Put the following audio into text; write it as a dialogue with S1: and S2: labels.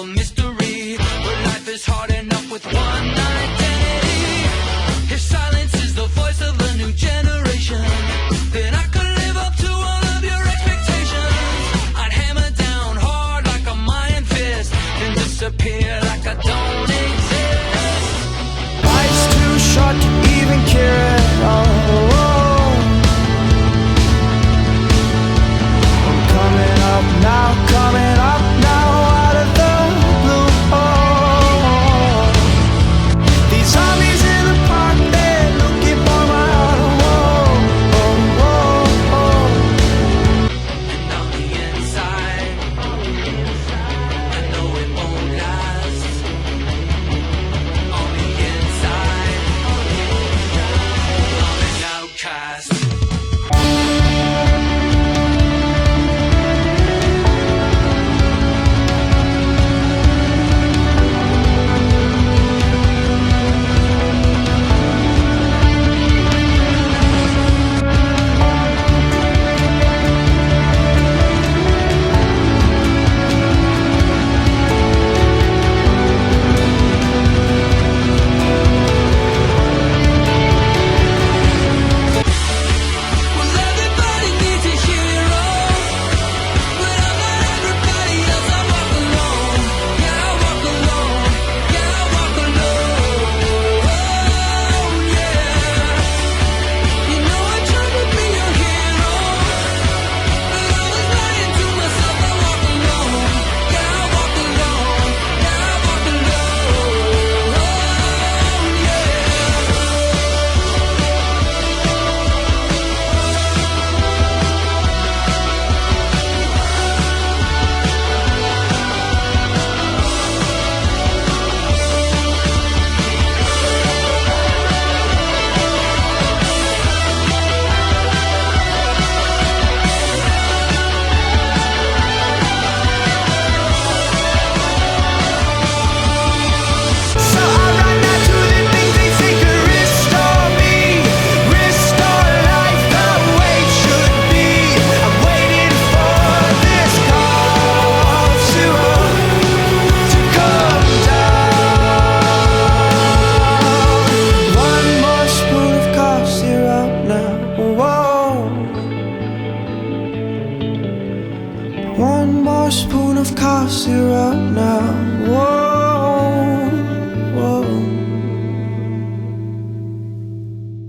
S1: a mystery, but life is hard enough with one identity. If silence is the voice of a new generation, then I could live up to all of your expectations. I'd hammer down hard like a Mayan fist, then disappear like I don't exist.
S2: Life's too short to even care at all. I'm coming up now, out of the blue. These zombies in the park, they're looking for my heart.
S1: And on the inside, I know it won't last. On the inside, I'm an outcast. Well, everybody needs a hero, but I'm not everybody else. I walk alone, yeah, I walk alone, yeah, I walk alone, yeah. You know I tried to be a hero, but I was lying to myself. I walk alone, yeah, I walk alone, yeah, I walk alone, yeah.
S2: So I run out to the things they say could restore me, restore life the way it should be. I'm waiting for this call to come down. One more spoon of cough syrup now. Whoa. One more spoon of cough syrup now.